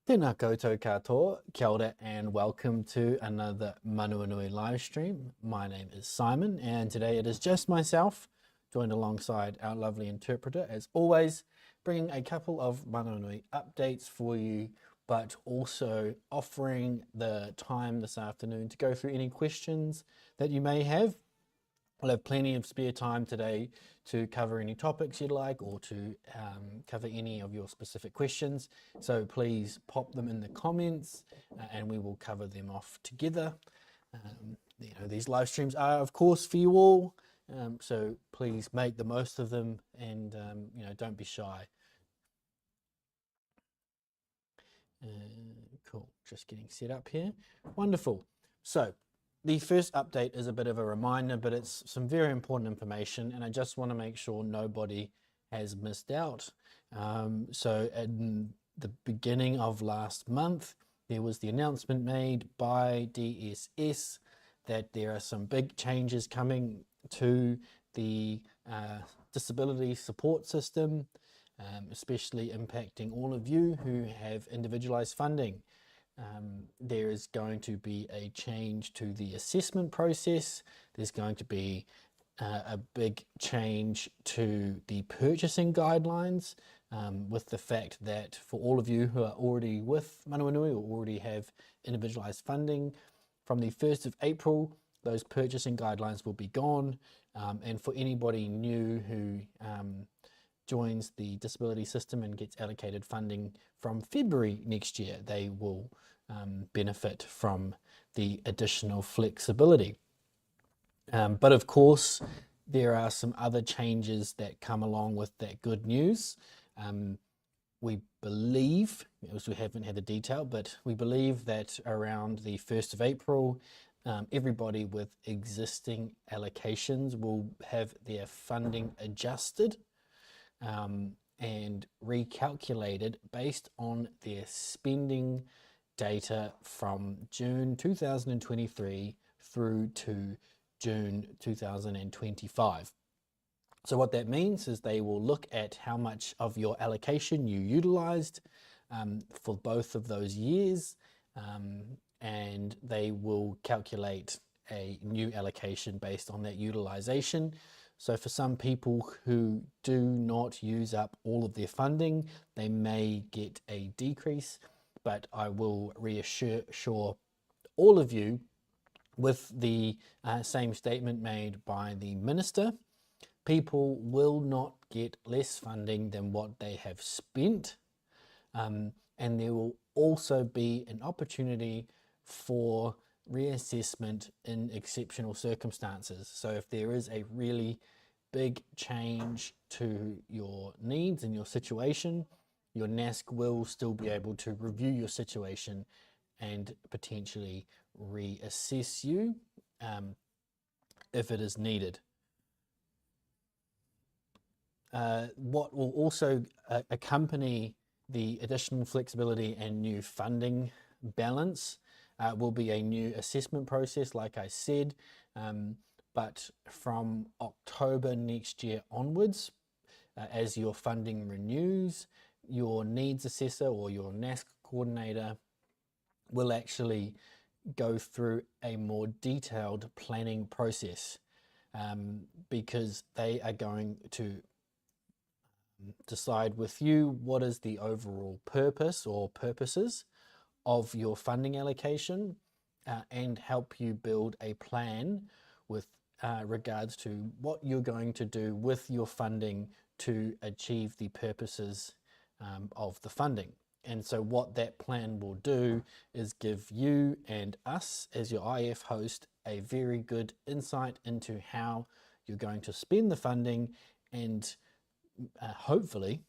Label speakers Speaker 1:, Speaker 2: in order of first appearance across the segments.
Speaker 1: Tēnā koutou katoa, kia ora, and welcome to another Manawanui live stream. My name is Simon, and today it is just myself, joined alongside our lovely interpreter, as always, bringing a couple of Manawanui updates for you, but also offering the time this afternoon to go through any questions that you may have. We'll have plenty of spare time today to cover any topics you'd like or to cover any of your specific questions. So please pop them in the comments and we will cover them off together. These live streams are, of course, for you all. So please make the most of them and, don't be shy. Cool, just getting set up here. Wonderful. So the first update is a bit of a reminder, but it's some very important information, and I just want to make sure nobody has missed out. So in the beginning of last month, there was the announcement made by DSS that there are some big changes coming to the disability support system, especially impacting all of you who have individualized funding. There is going to be a change to the assessment process. There's going to be a big change to the purchasing guidelines, with the fact that for all of you who are already with Manawanui or already have individualized funding, from the 1st of April, those purchasing guidelines will be gone. And for anybody new who joins the disability system and gets allocated funding from February next year, they will benefit from the additional flexibility. But of course, there are some other changes that come along with that good news. We believe, as we haven't had the detail, but we believe that around the 1st of April, everybody with existing allocations will have their funding adjusted and recalculated based on their spending data from June 2023 through to June 2025. So what that means is they will look at how much of your allocation you utilized for both of those years, and they will calculate a new allocation based on that utilization. So for some people who do not use up all of their funding, they may get a decrease, but I will reassure all of you with the same statement made by the minister. People will not get less funding than what they have spent, and there will also be an opportunity for reassessment in exceptional circumstances. So if there is a really big change to your needs and your situation, your NASC will still be able to review your situation and potentially reassess you if it is needed. What will also accompany the additional flexibility and new funding balance will be a new assessment process, like I said, but from October next year onwards, as your funding renews, your needs assessor or your NASC coordinator will actually go through a more detailed planning process, because they are going to decide with you what is the overall purpose or purposes of your funding allocation, and help you build a plan with regards to what you're going to do with your funding to achieve the purposes of the funding. And so what that plan will do is give you and us as your IF host a very good insight into how you're going to spend the funding, and hopefully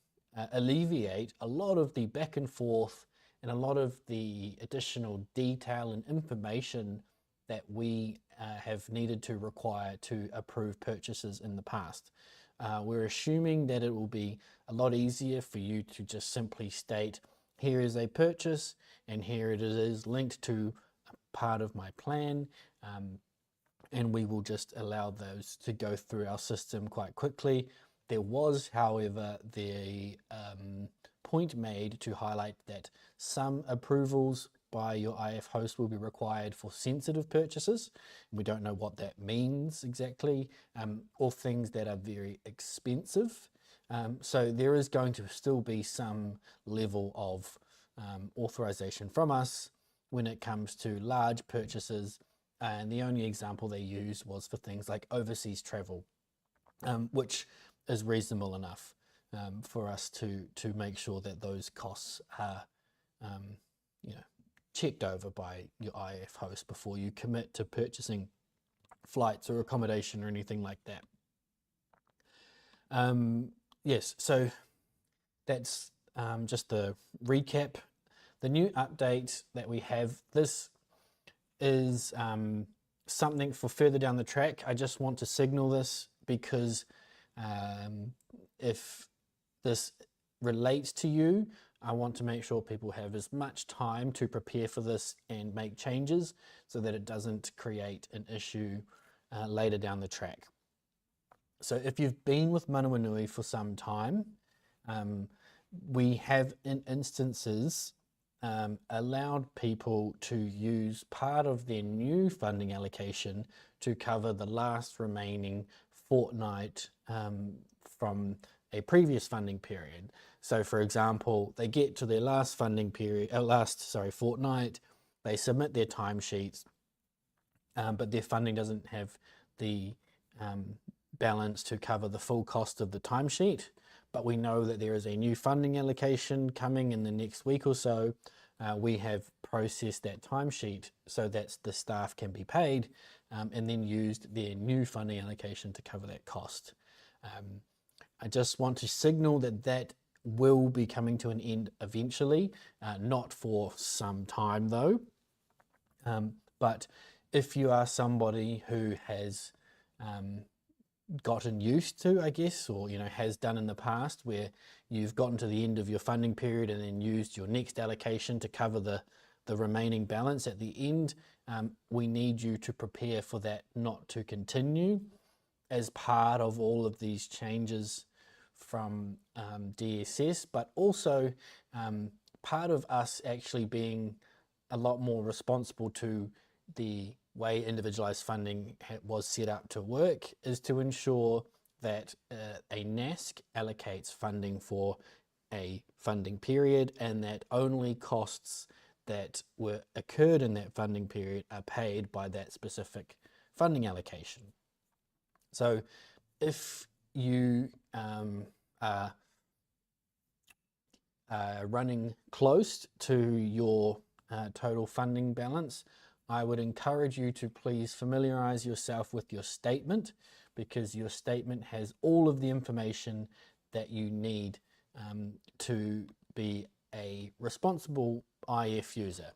Speaker 1: alleviate a lot of the back and forth and a lot of the additional detail and information that we have needed to require to approve purchases in the past. We're assuming that it will be a lot easier for you to just simply state, here is a purchase and here it is linked to a part of my plan, and we will just allow those to go through our system quite quickly. There was, however, the point made to highlight that some approvals by your IF host will be required for sensitive purchases. We don't know what that means exactly, or things that are very expensive. So there is going to still be some level of authorization from us when it comes to large purchases, and the only example they used was for things like overseas travel, which is reasonable enough for us to make sure that those costs are checked over by your IF host before you commit to purchasing flights or accommodation or anything like that. Yes, so that's just the recap. The new update that we have, this is something for further down the track. I just want to signal this because if this relates to you, I want to make sure people have as much time to prepare for this and make changes so that it doesn't create an issue later down the track. So if you've been with Manawanui for some time, we have in instances allowed people to use part of their new funding allocation to cover the last remaining fortnight from a previous funding period. So for example, they get to their last funding period, fortnight, they submit their timesheets, but their funding doesn't have the balance to cover the full cost of the timesheet. But we know that there is a new funding allocation coming in the next week or so. We have processed that timesheet so that the staff can be paid and then used their new funding allocation to cover that cost. I just want to signal that that will be coming to an end eventually, not for some time though. But if you are somebody who has gotten used to, I guess, or has done in the past, where you've gotten to the end of your funding period and then used your next allocation to cover the remaining balance at the end, we need you to prepare for that not to continue as part of all of these changes from DSS, but also part of us actually being a lot more responsible to the way individualized funding was set up to work is to ensure that a NASC allocates funding for a funding period and that only costs that were occurred in that funding period are paid by that specific funding allocation. So if you are running close to your total funding balance, I would encourage you to please familiarize yourself with your statement, because your statement has all of the information that you need to be a responsible IF user.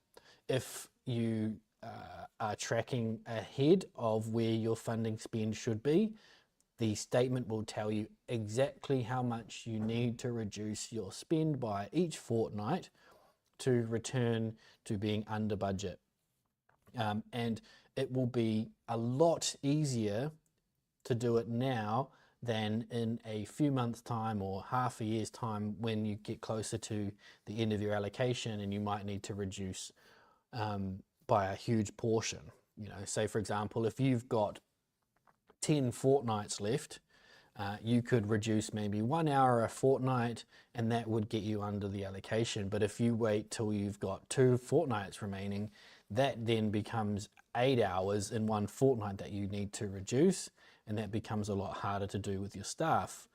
Speaker 1: If you are tracking ahead of where your funding spend should be, the statement will tell you exactly how much you need to reduce your spend by each fortnight to return to being under budget. And it will be a lot easier to do it now than in a few months' time or half a year's time when you get closer to the end of your allocation and you might need to reduce by a huge portion. Say for example, if you've got 10 fortnights left, you could reduce maybe 1 hour a fortnight and that would get you under the allocation. But if you wait till you've got 2 fortnights remaining, that then becomes 8 hours in 1 fortnight that you need to reduce, and that becomes a lot harder to do with your staff.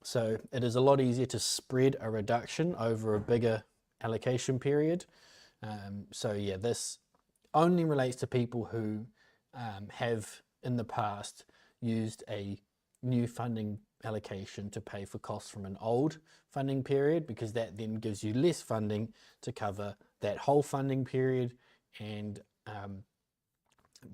Speaker 1: So it is a lot easier to spread a reduction over a bigger allocation period. So yeah, this only relates to people who have in the past used a new funding allocation to pay for costs from an old funding period, because that then gives you less funding to cover that whole funding period, and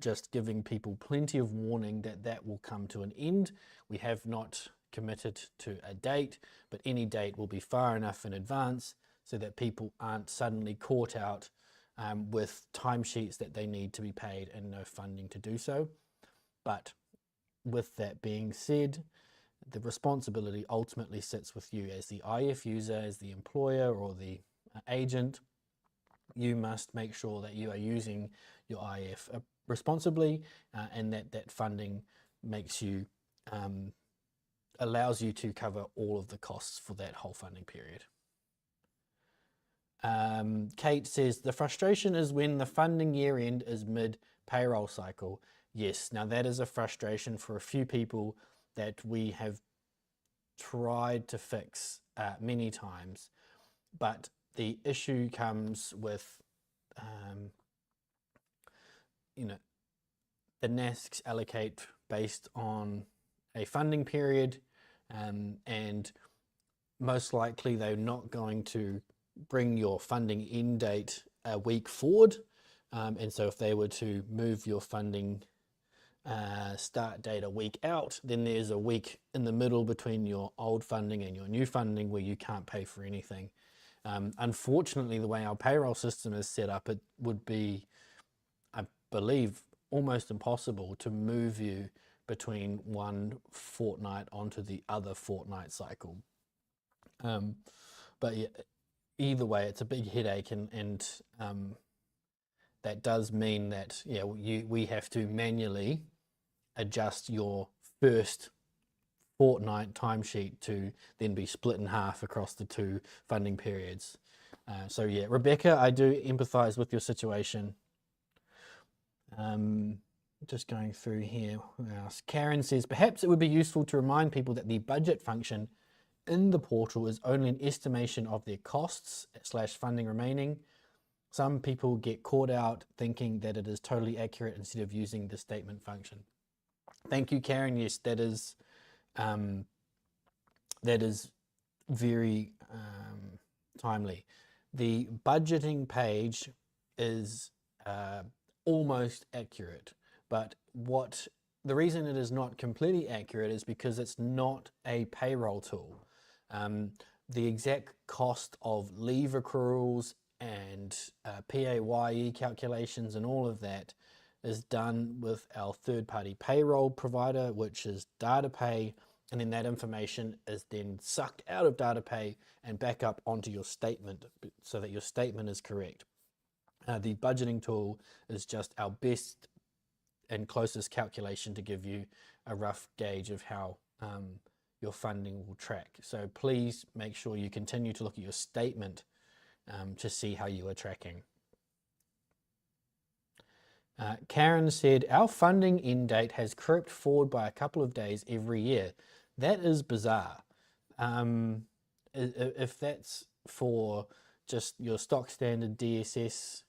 Speaker 1: just giving people plenty of warning that that will come to an end. We have not committed to a date, but any date will be far enough in advance so that people aren't suddenly caught out with timesheets that they need to be paid and no funding to do so. But with that being said, the responsibility ultimately sits with you as the IF user, as the employer or the agent. You must make sure that you are using your IF responsibly, and that funding makes you allows you to cover all of the costs for that whole funding period. Kate says, the frustration is when the funding year end is mid payroll cycle. Yes, now that is a frustration for a few people that we have tried to fix many times, but the issue comes with, you know, the NASCs allocate based on a funding period, and most likely they're not going to bring your funding end date a week forward. And so if they were to move your funding start date a week out, then there's a week in the middle between your old funding and your new funding where you can't pay for anything. Unfortunately, the way our payroll system is set up, it would be, I believe, almost impossible to move you between one fortnight onto the other fortnight cycle. But yeah, either way, it's a big headache, and that does mean that we have to manually adjust your first fortnight timesheet to then be split in half across the two funding periods. So yeah, Rebecca, I do empathize with your situation. Just going through here. Karen says, perhaps it would be useful to remind people that the budget function in the portal is only an estimation of their costs / funding remaining. Some people get caught out thinking that it is totally accurate instead of using the statement function. Thank you, Karen. Yes, that is very timely. The budgeting page is almost accurate, but the reason it is not completely accurate is because it's not a payroll tool. The exact cost of leave accruals and PAYE calculations and all of that is done with our third-party payroll provider, which is DataPay, and then that information is then sucked out of DataPay and back up onto your statement so that your statement is correct. The budgeting tool is just our best and closest calculation to give you a rough gauge of how your funding will track. So please make sure you continue to look at your statement to see how you are tracking. Karen said, our funding end date has crept forward by a couple of days every year. That is bizarre. If that's for just your stock standard DSS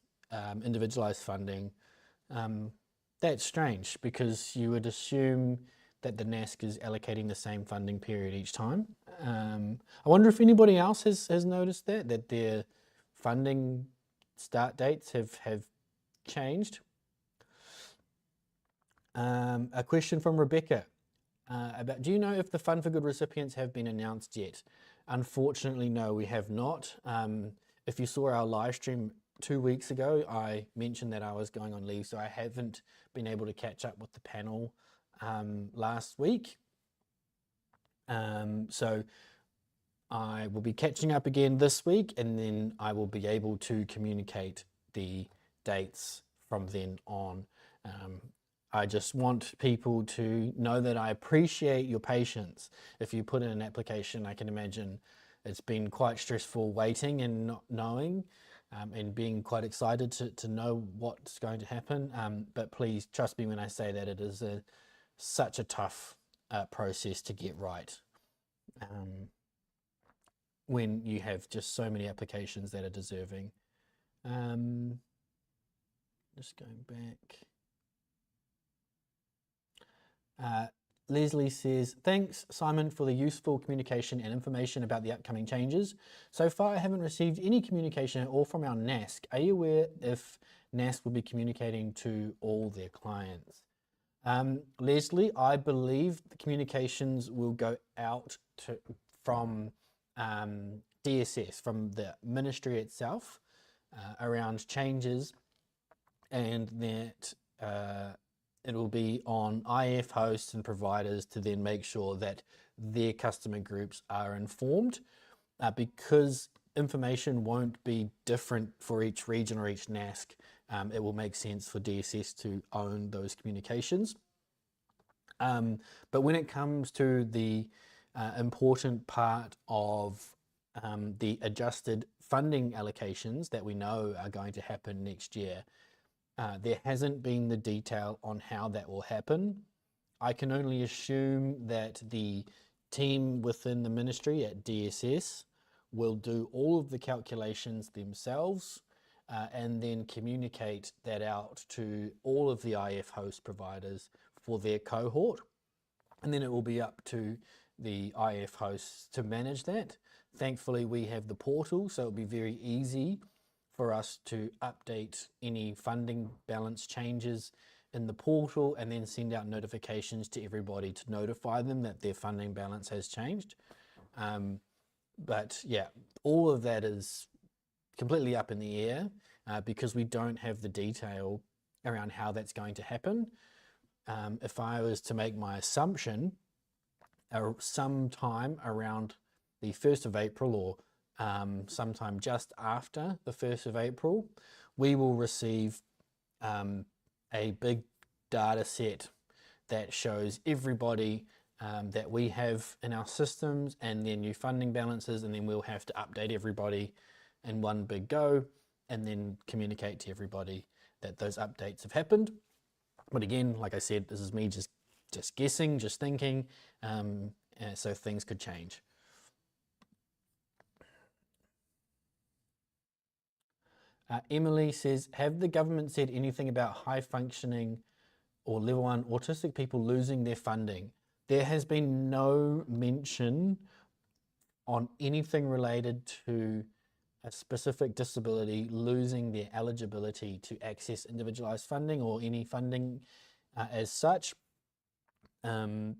Speaker 1: individualized funding, that's strange, because you would assume that the NASC is allocating the same funding period each time. I wonder if anybody else has noticed that their funding start dates have changed. A question from Rebecca about, do you know if the Fund for Good recipients have been announced yet? Unfortunately, no, we have not. If you saw our live stream 2 weeks ago, I mentioned that I was going on leave, so I haven't been able to catch up with the panel last week. So I will be catching up again this week, and then I will be able to communicate the dates from then on. I just want people to know that I appreciate your patience. If you put in an application, I can imagine it's been quite stressful waiting and not knowing, and being quite excited to know what's going to happen. But please trust me when I say that it is such a tough process to get right. When you have just so many applications that are deserving. Just going back. Leslie says, thanks Simon for the useful communication and information about the upcoming changes. So far I haven't received any communication at all from our NASC. Are you aware if NASC will be communicating to all their clients? Leslie, I believe the communications will go out from DSS, from the ministry itself, around changes, and that it will be on IF hosts and providers to then make sure that their customer groups are informed, because information won't be different for each region or each NASC. It will make sense for DSS to own those communications. But when it comes to the important part of the adjusted funding allocations that we know are going to happen next year, there hasn't been the detail on how that will happen. I can only assume that the team within the ministry at DSS will do all of the calculations themselves and then communicate that out to all of the IF host providers for their cohort. And then it will be up to the IF hosts to manage that. Thankfully, we have the portal, so it'll be very easy for us to update any funding balance changes in the portal and then send out notifications to everybody to notify them that their funding balance has changed. But yeah, all of that is completely up in the air because we don't have the detail around how that's going to happen. If I was to make my assumption, sometime around the 1st of April or sometime just after the 1st of April, we will receive a big data set that shows everybody that we have in our systems and their new funding balances, and then we'll have to update everybody in one big go and then communicate to everybody that those updates have happened. But again, like I said, this is me just guessing, just thinking, so things could change. Emily says, have the government said anything about high functioning or level 1 autistic people losing their funding? There has been no mention on anything related to a specific disability losing their eligibility to access individualized funding or any funding as such. To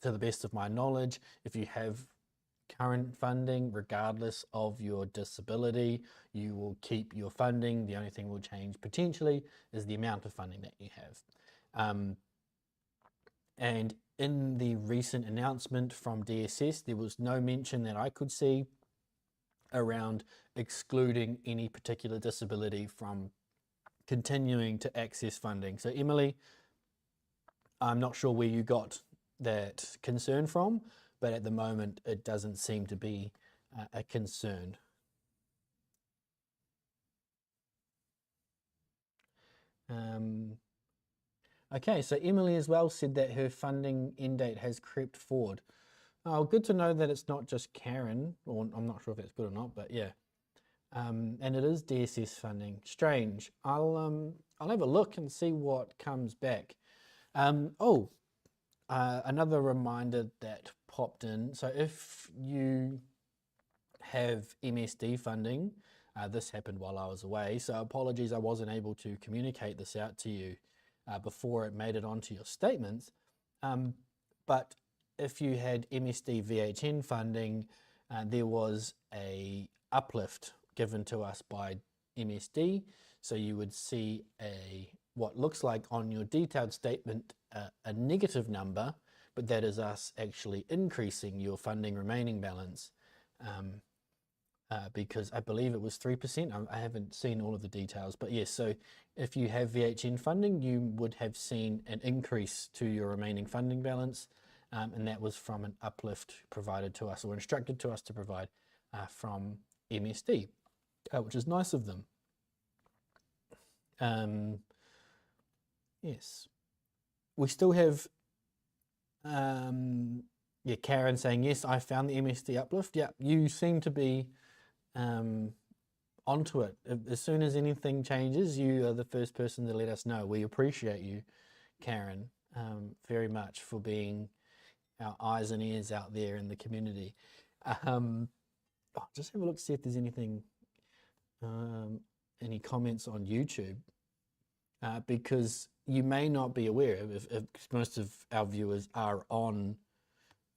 Speaker 1: the best of my knowledge, if you have current funding, regardless of your disability, you will keep your funding. The only thing will change potentially is the amount of funding that you have. And in the recent announcement from DSS, there was no mention that I could see around excluding any particular disability from continuing to access funding. So Emily, I'm not sure where you got that concern from, but at the moment it doesn't seem to be a concern. Okay, so Emily as well said that her funding end date has crept forward. Oh, good to know that it's not just Karen, or I'm not sure if that's good or not, but yeah. And it is DSS funding. Strange. I'll have a look and see what comes back. Another reminder that popped in. So if you have MSD funding, this happened while I was away, so apologies I wasn't able to communicate this out to you before it made it onto your statements. But if you had MSD VHN funding, there was a uplift given to us by MSD. So you would see what looks like on your detailed statement a negative number, but that is us actually increasing your funding remaining balance because I believe it was 3%. I haven't seen all of the details, but yes, so if you have VHN funding, you would have seen an increase to your remaining funding balance, and that was from an uplift provided to us or instructed to us to provide from MSD, which is nice of them. Yes, we still have Karen saying, yes, I found the MSD uplift. Yeah, you seem to be onto it. As soon as anything changes, you are the first person to let us know. We appreciate you, Karen, very much for being our eyes and ears out there in the community. Just have a look to see if there's anything, any comments on YouTube, because you may not be aware if most of our viewers are on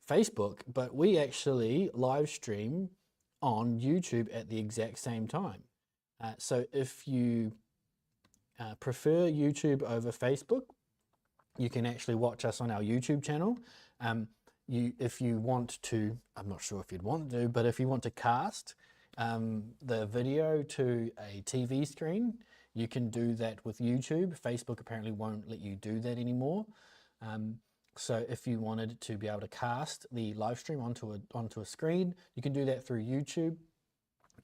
Speaker 1: Facebook, but we actually live stream on YouTube at the exact same time. So if you prefer YouTube over Facebook, you can actually watch us on our YouTube channel. If you want to, I'm not sure if you'd want to, but if you want to cast the video to a TV screen, you can do that with YouTube. Facebook apparently won't let you do that anymore. So if you wanted to be able to cast the live stream onto a screen, you can do that through YouTube.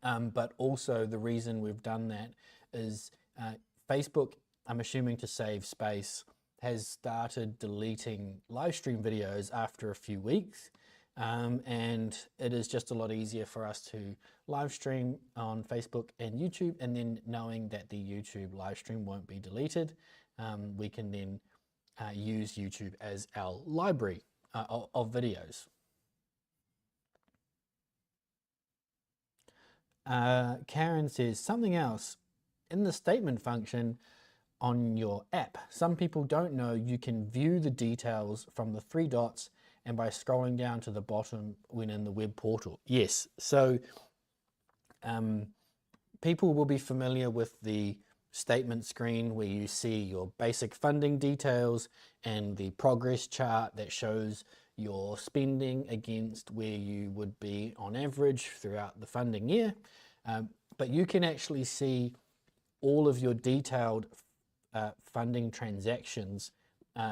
Speaker 1: But also the reason we've done that is Facebook, I'm assuming to save space, has started deleting live stream videos after a few weeks. And it is just a lot easier for us to live stream on Facebook and YouTube, and then knowing that the YouTube live stream won't be deleted, we can then use YouTube as our library of videos. Karen says something else in the statement function on your app. Some people don't know you can view the details from the 3 dots and by scrolling down to the bottom when in the web portal. Yes, so people will be familiar with the statement screen where you see your basic funding details and the progress chart that shows your spending against where you would be on average throughout the funding year. But you can actually see all of your detailed funding transactions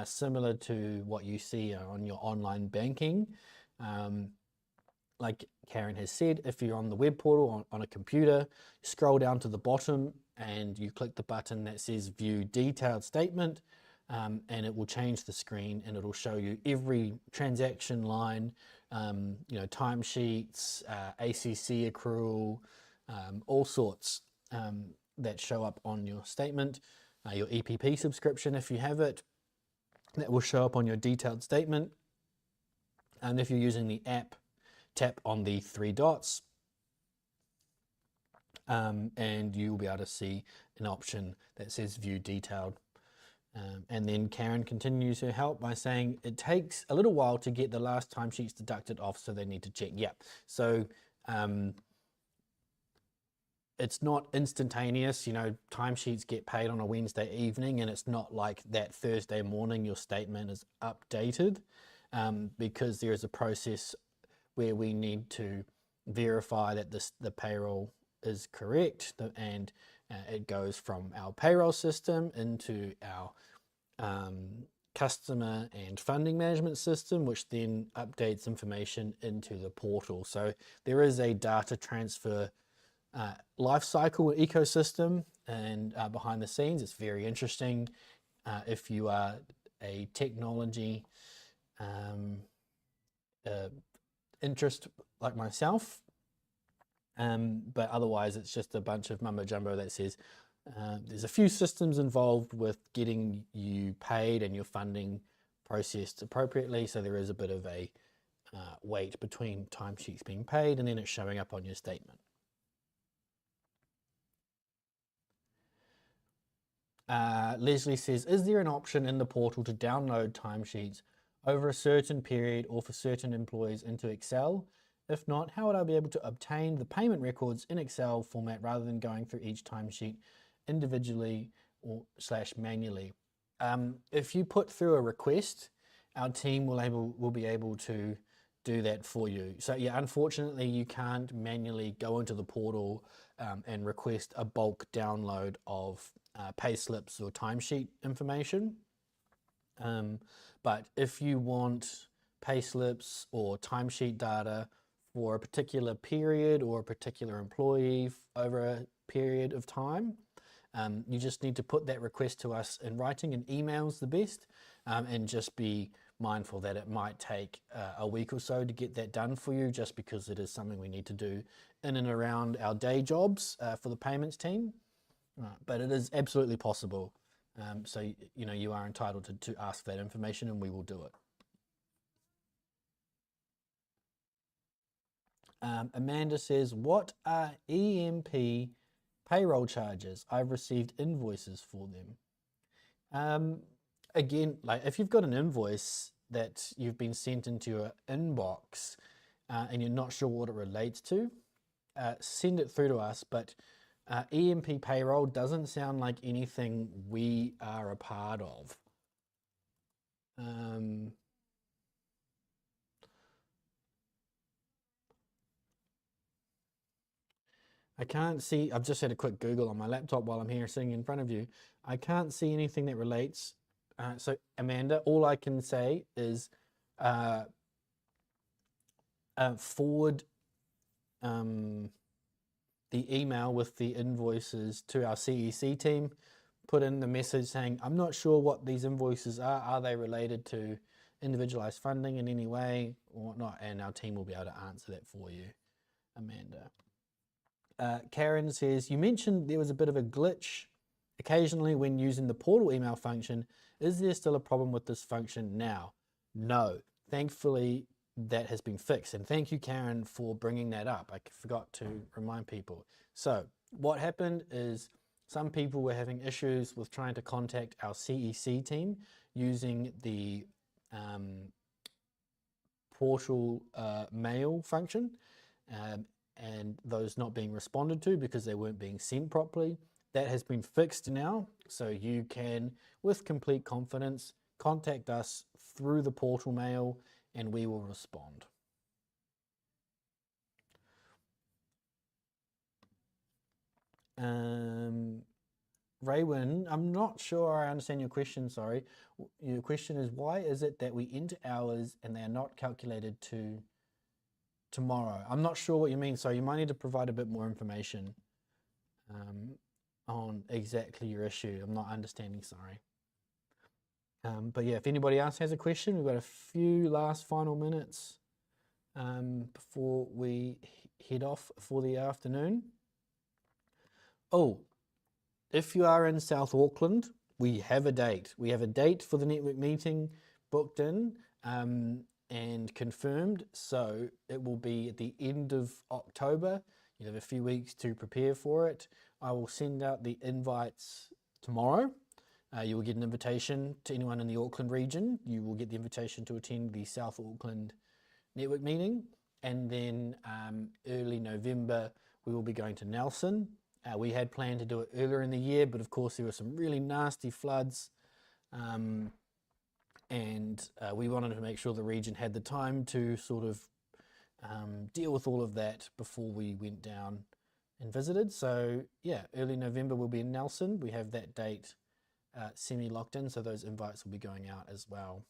Speaker 1: similar to what you see on your online banking. Like Karen has said, if you're on the web portal on a computer, scroll down to the bottom and you click the button that says view detailed statement, and it will change the screen and it'll show you every transaction line, you know, timesheets, ACC accrual, all sorts that show up on your statement. Your EPP subscription, if you have it, that will show up on your detailed statement. And if you're using the app, tap on the 3 dots and you'll be able to see an option that says view detailed. And then Karen continues her help by saying it takes a little while to get the last timesheets deducted off, so they need to check. Yeah, so it's not instantaneous. You know, timesheets get paid on a Wednesday evening, and it's not like that Thursday morning your statement is updated, because there is a process where we need to verify that the payroll is correct, and it goes from our payroll system into our customer and funding management system, which then updates information into the portal. So there is a data transfer life cycle ecosystem, and behind the scenes it's very interesting if you are a technology interest like myself, but otherwise it's just a bunch of mumbo jumbo that says there's a few systems involved with getting you paid and your funding processed appropriately, so there is a bit of a wait between timesheets being paid and then it's showing up on your statement. Leslie says, is there an option in the portal to download timesheets over a certain period or for certain employees into Excel? If not, how would I be able to obtain the payment records in Excel format rather than going through each timesheet individually or / manually? If you put through a request, our team will be able to do that for you. So yeah, unfortunately you can't manually go into the portal and request a bulk download of pay slips or timesheet information. But if you want pay slips or timesheet data for a particular period or a particular employee over a period of time, you just need to put that request to us in writing, and email's the best, and just be mindful that it might take a week or so to get that done for you, just because it is something we need to do in and around our day jobs for the payments team. But it is absolutely possible. So, you know, you are entitled to ask for that information and we will do it. Amanda says, what are EMP payroll charges? I've received invoices for them. Again, like if you've got an invoice that you've been sent into your inbox and you're not sure what it relates to, send it through to us. But EMP payroll doesn't sound like anything we are a part of. I can't see, I've just had a quick Google on my laptop while I'm here sitting in front of you. I can't see anything that relates. So Amanda, all I can say is forward the email with the invoices to our CEC team. Put in the message saying, I'm not sure what these invoices are. Are they related to individualized funding in any way or not? And our team will be able to answer that for you, Amanda. Karen says, you mentioned there was a bit of a glitch occasionally when using the portal email function. Is there still a problem with this function now? No, thankfully that has been fixed. And thank you, Karen, for bringing that up. I forgot to remind people. So what happened is some people were having issues with trying to contact our CEC team using the portal mail function. And those not being responded to because they weren't being sent properly. That has been fixed now, so you can, with complete confidence, contact us through the portal mail and we will respond. Raywin, I'm not sure I understand your question, sorry. Your question is, why is it that we enter hours and they are not calculated to tomorrow? I'm not sure what you mean, so you might need to provide a bit more information on exactly your issue. I'm not understanding, sorry. But yeah, if anybody else has a question, we've got a few last final minutes before we head off for the afternoon. Oh, if you are in South Auckland, we have a date. We have a date for the network meeting booked in and confirmed. So it will be at the end of October. You have a few weeks to prepare for it. I will send out the invites tomorrow. You will get an invitation to anyone in the Auckland region. You will get the invitation to attend the South Auckland network meeting. And then early November, we will be going to Nelson. We had planned to do it earlier in the year, but of course there were some really nasty floods. And we wanted to make sure the region had the time to sort of deal with all of that before we went down and visited. So yeah, early November we'll be in Nelson. We have that date semi-locked in, so those invites will be going out as well.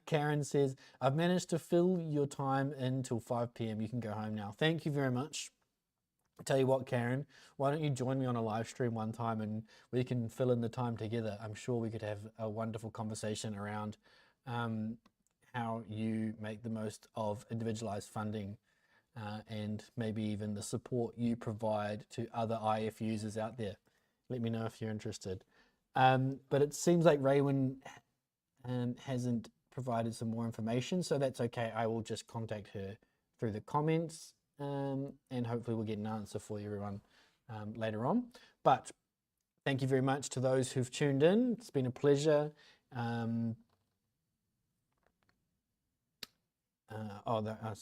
Speaker 1: Karen says, I've managed to fill your time until 5 p.m. You can go home now. Thank you very much. I tell you what, Karen, why don't you join me on a live stream one time and we can fill in the time together. I'm sure we could have a wonderful conversation around how you make the most of individualized funding and maybe even the support you provide to other IF users out there. Let me know if you're interested. But it seems like Raywin hasn't provided some more information, so that's okay. I will just contact her through the comments and hopefully we'll get an answer for everyone later on. But thank you very much to those who've tuned in. It's been a pleasure. So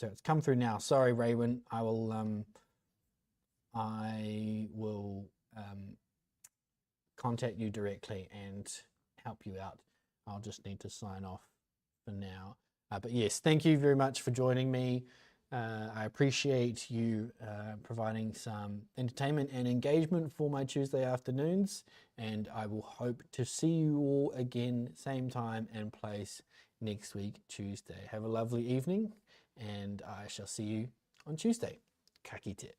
Speaker 1: it's come through now. Sorry, Raywin. I will contact you directly and help you out. I'll just need to sign off for now. But yes, thank you very much for joining me. I appreciate you providing some entertainment and engagement for my Tuesday afternoons, and I will hope to see you all again, same time and place next week, Tuesday. Have a lovely evening, and I shall see you on Tuesday. Ka kite.